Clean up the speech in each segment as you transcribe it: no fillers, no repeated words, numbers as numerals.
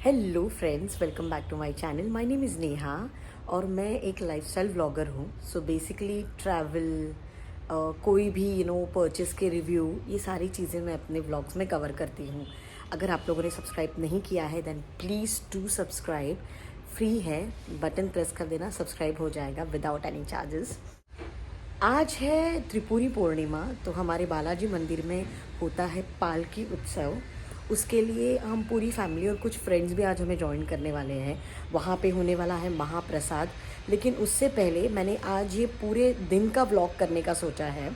Hello friends, welcome back to my channel. My name is Neha और मैं एक lifestyle vlogger हूँ। सो बेसिकली ट्रैवल, कोई भी परचेस के रिव्यू, ये सारी चीज़ें मैं अपने व्लॉग्स में कवर करती हूँ। अगर आप लोगों ने सब्सक्राइब नहीं किया है then please do subscribe. Free है, बटन प्रेस कर देना, सब्सक्राइब हो जाएगा विदाउट एनी चार्जेस। आज है त्रिपुरी पूर्णिमा, तो हमारे बालाजी मंदिर में होता है पालकी उत्सव। उसके लिए हम पूरी फैमिली और कुछ फ्रेंड्स भी आज हमें ज्वाइन करने वाले हैं। वहाँ पे होने वाला है महाप्रसाद। लेकिन उससे पहले मैंने आज ये पूरे दिन का व्लॉग करने का सोचा है।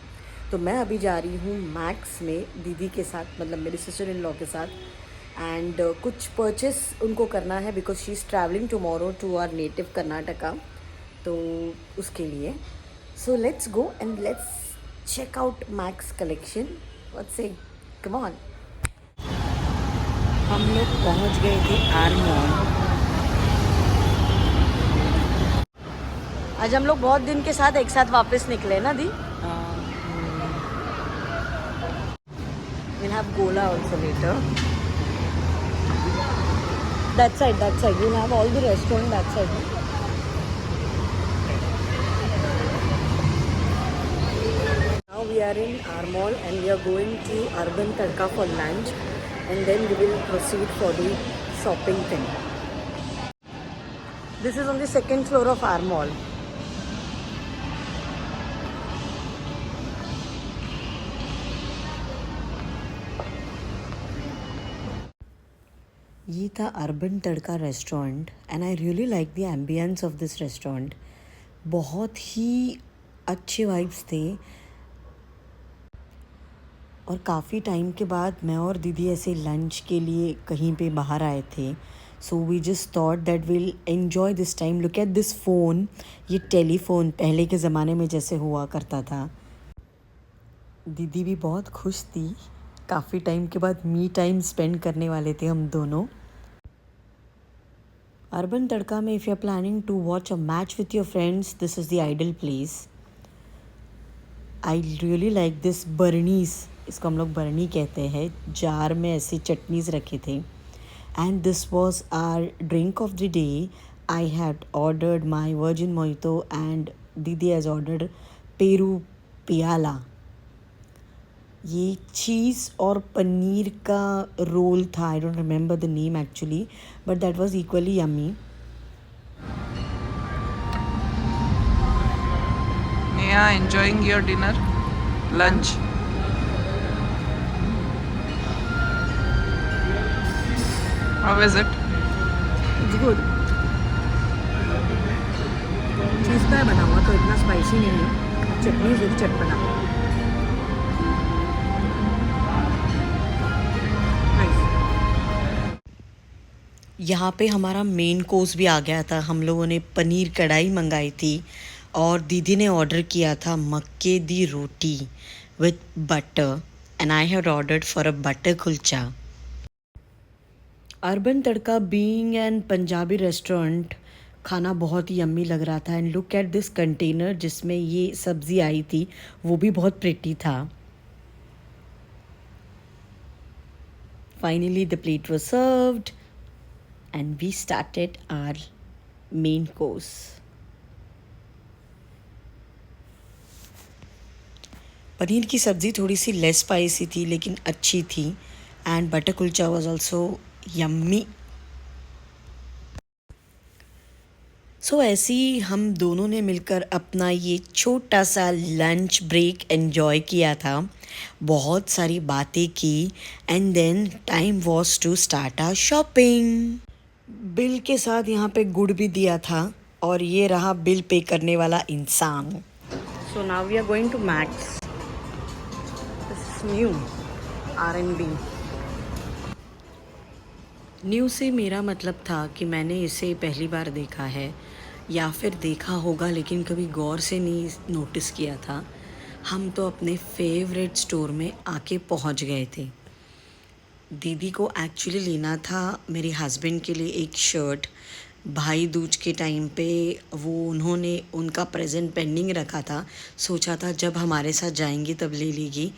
तो मैं अभी जा रही हूँ मैक्स में दीदी के साथ, मतलब मेरी सिस्टर इन लॉ के साथ। एंड कुछ परचेस उनको करना है because she is travelling tomorrow to our native Karnataka. तो उसके लिए so let's go and let's check out Max collection. Let's say, come on. हम लोग पहुंच गए थे आरमोन। आज हम लोग बहुत दिन के साथ एक साथ वापस निकले ना दी। We'll have Gola also later. That side, that side. We'll have all the restaurant that side. Now we are in Armol and we are going to Urban Tadka for lunch, and then we will proceed for the shopping thing. This is on the second floor of Armol. ये था urban tadka restaurant and I really like the ambience of this restaurant. बहुत ही अच्छे vibes थे और काफ़ी time के बाद मैं और दीदी ऐसे लंच के लिए कहीं पे बाहर आए थे। So we just thought that will enjoy this time. Look at this phone, ये टेलीफोन पहले के ज़माने में जैसे हुआ करता था। दीदी भी बहुत खुश थी, काफ़ी टाइम के बाद मी टाइम स्पेंड करने वाले थे हम दोनों। अर्बन तड़का में if you are planning to watch a match with your friends, this is the ideal place. I really like this बर्नीस, इसको हम लोग बर्नी कहते हैं। जार में ऐसे चटनीज़ रखे थे and this was our drink of the day. I had ordered my virgin mojito and दीदी हैज़ ऑर्डर्ड पेरू पियाला। ये चीज़ और पनीर का रोल था। I don't remember the name actually, but that was equally yummy. Yeah, enjoying your dinner, lunch. How is it? It's good. Cheese का बना हुआ तो इतना स्पाइसी नहीं है, चटनी से चटपटा। यहाँ पे हमारा मेन कोर्स भी आ गया था। हम लोगों ने पनीर कढ़ाई मंगाई थी और दीदी ने ऑर्डर किया था makke di roti with butter and I had ordered for a butter kulcha. Urban Tadka being an Punjabi restaurant, खाना बहुत ही यम्मी लग रहा था। And look at this container जिसमें ये सब्ज़ी आई थी, वो भी बहुत प्रिटी था। Finally the plate was served and we started our main course. Paneer की सब्ज़ी थोड़ी सी लेस स्पाइसी थी लेकिन अच्छी थी and butter kulcha was also yummy. So ऐसे ही हम दोनों ने मिलकर अपना ये छोटा सा लंच ब्रेक एन्जॉय किया था, बहुत सारी बातें की and then time was to start our shopping. Bill के साथ यहाँ पे गुड़ भी दिया था और ये रहा बिल पे करने वाला इंसान। So now we are going to Max. This is new R&B। New से मेरा मतलब था कि मैंने इसे पहली बार देखा है या फिर देखा होगा लेकिन कभी गौर से नहीं नोटिस किया था। हम तो अपने फेवरेट स्टोर में आके पहुँच गए थे। दीदी को एक्चुअली लेना था मेरे हस्बैंड के लिए एक शर्ट। भाई दूज के टाइम पे वो उन्होंने उनका प्रेजेंट पेंडिंग रखा था, सोचा था जब हमारे साथ जाएंगी तब ले लेगी,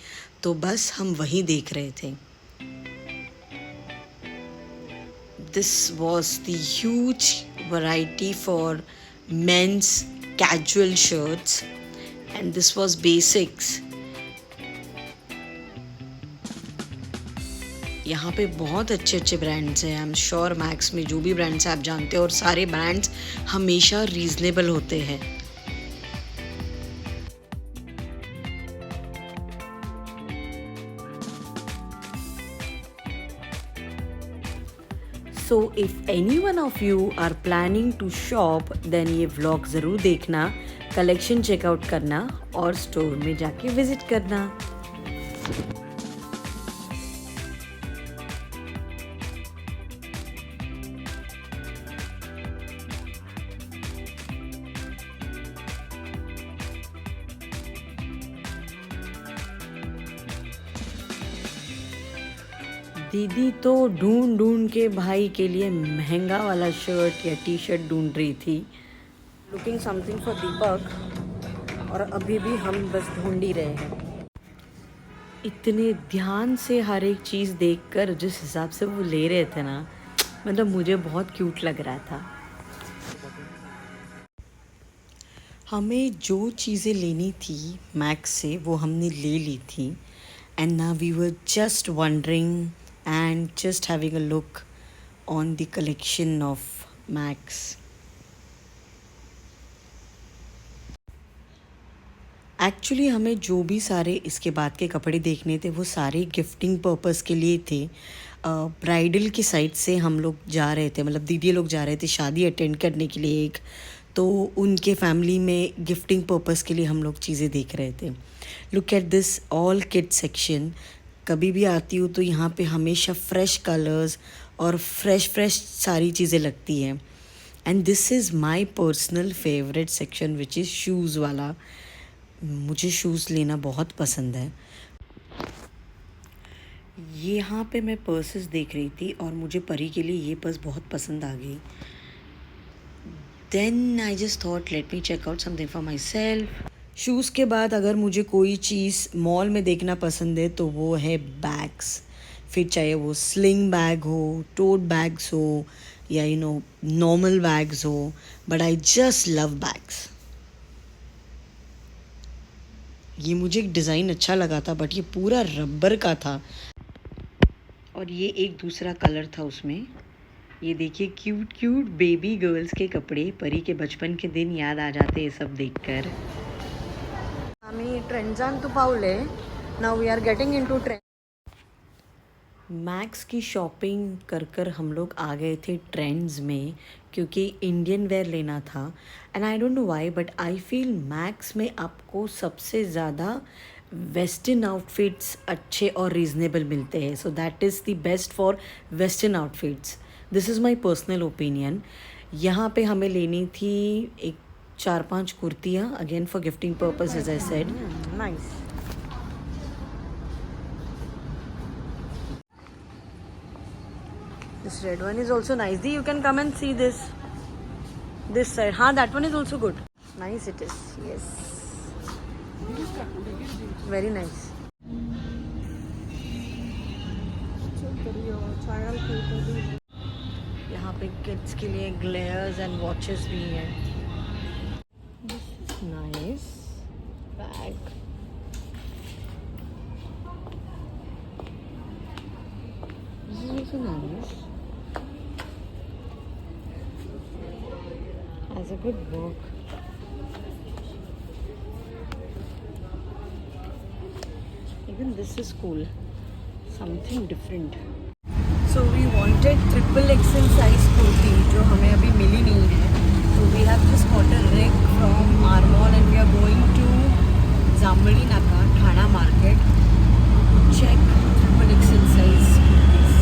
तो बस हम वही देख रहे थे। this was the huge variety for men's casual shirts, and this was basics. यहाँ पे बहुत अच्छे अच्छे ब्रांड्स हैं. आई एम श्योर मैक्स में जो भी ब्रांड्स आप जानते हो, और सारे ब्रांड्स हमेशा रीजनेबल होते हैं. So if any one of you are planning to shop, then ये व्लॉग ज़रूर देखना, कलेक्शन चेकआउट करना और स्टोर में जाके विजिट करना. दीदी तो ढूंढ के भाई के लिए महंगा वाला शर्ट या टी शर्ट ढूंढ रही थी. लुकिंग समथिंग फॉर दीपक, और अभी भी हम बस ढूंढ ही रहे हैं. इतने ध्यान से हर एक चीज़ देखकर जिस हिसाब से वो ले रहे थे ना, मतलब मुझे बहुत क्यूट लग रहा था. हमें जो चीज़ें लेनी थी मैक्स से वो हमने ले ली थी. And now we were just wondering and just having a look on the collection of Max. Actually हमें जो भी सारे इसके बाद के कपड़े देखने थे वो सारे गिफ्टिंग पर्पस के लिए थे. ब्राइडल की साइड से हम लोग जा रहे थे, मतलब दीदी लोग जा रहे थे शादी अटेंड करने के लिए एक, तो उनके फैमिली में गिफ्टिंग पर्पस के लिए हम लोग चीज़ें देख रहे थे. Look at this all kid section. कभी भी आती हूँ तो यहाँ पे हमेशा फ्रेश कलर्स और फ्रेश सारी चीज़ें लगती हैं. And this is my personal favourite section which is shoes वाला. मुझे शूज़ लेना बहुत पसंद है. यहाँ पे मैं पर्सेस देख रही थी और मुझे परी के लिए ये पर्स बहुत पसंद आ गई. Then I just thought let me check out something for myself. Shoes के बाद अगर मुझे कोई चीज़ मॉल में देखना पसंद है तो वो है बैग्स. फिर चाहे वो स्लिंग बैग हो, टोट बैग्स हो, या नॉर्मल बैग्स हो, but I just love bags. ये मुझे एक डिज़ाइन अच्छा लगा था, बट ये पूरा रबर का था और ये एक दूसरा कलर था उसमें. ये देखिए क्यूट बेबी गर्ल्स के कपड़े. परी के बचपन के दिन याद आ जाते ये सब देखकर. आम्ही ट्रेंड्सान तो पावले. Now we are getting into trend. Max की शॉपिंग कर हम लोग आ गए थे ट्रेंड्स में, क्योंकि इंडियन वेयर लेना था. And I don't know why, but I feel max में आपको सबसे ज़्यादा वेस्टर्न आउटफिट्स अच्छे और रीज़नेबल मिलते हैं. So that is the best for western outfits. This is my personal opinion. यहाँ पे हमें लेनी थी एक 4-5 कुर्तियाँ, again for gifting purpose as I said. Nice. This red one is also nice. You can come and see this side. हाँ, that one is also good. Nice it is. Yes. Very nice. यहाँ पे kids के लिए glares and watches भी हैं. This is nice. Bag. This is also nice. Has a good work. Even this is cool. Something different. So we wanted XXL size kurti, जो हमें अभी मिली नहीं है. So we have just got a rig from our mall and we are going to Zambali Naka, Thana market to check XXL size kurtis.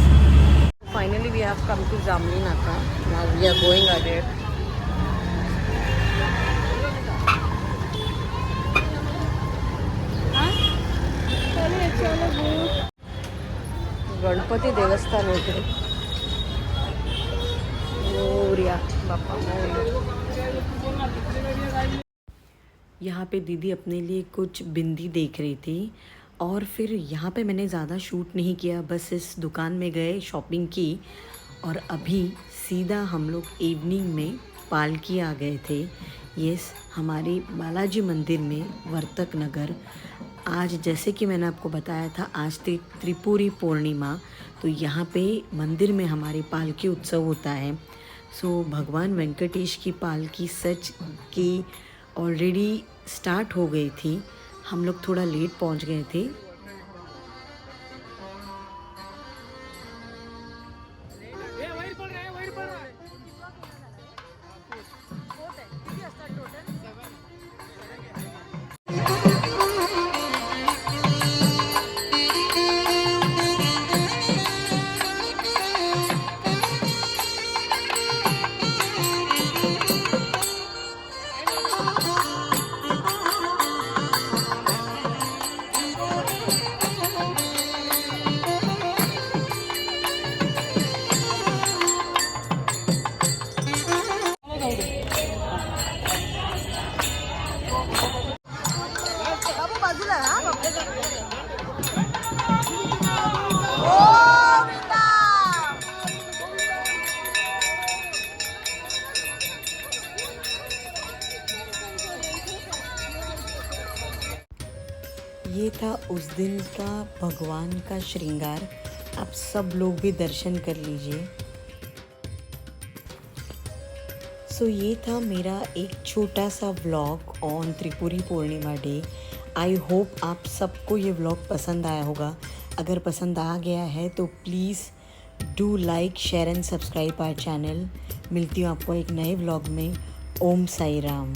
Finally we have come to Zambali Naka. Now we are going ahead. Ganpati देवस्थान होते मोरया बापा मोरया. यहाँ पे दीदी अपने लिए कुछ बिंदी देख रही थी और फिर यहाँ पे मैंने ज़्यादा शूट नहीं किया, बस इस दुकान में गए, शॉपिंग की और अभी सीधा हम लोग इवनिंग में पालकी आ गए थे। यस, हमारे बालाजी मंदिर में वर्तक नगर। आज जैसे कि मैंने आपको बताया था, आज थी त्रिपुरी पूर्णिमा, तो यहाँ पे मंदिर में हमारी पालकी उत्सव होता है। सो भगवान वेंकटेश की पालकी सच की ऑलरेडी स्टार्ट हो गई थी। हम लोग थोड़ा लेट पहुँच गए थे। ये था उस दिन का भगवान का श्रृंगार। आप सब लोग भी दर्शन कर लीजिए। सो ये था मेरा एक छोटा सा vlog on Tripuri Purnima day. I hope आप सबको ये व्लॉग पसंद आया होगा। अगर पसंद आ गया है तो please do like, share and subscribe our channel. मिलती हूँ आपको एक नए व्लॉग में। ओम साई राम।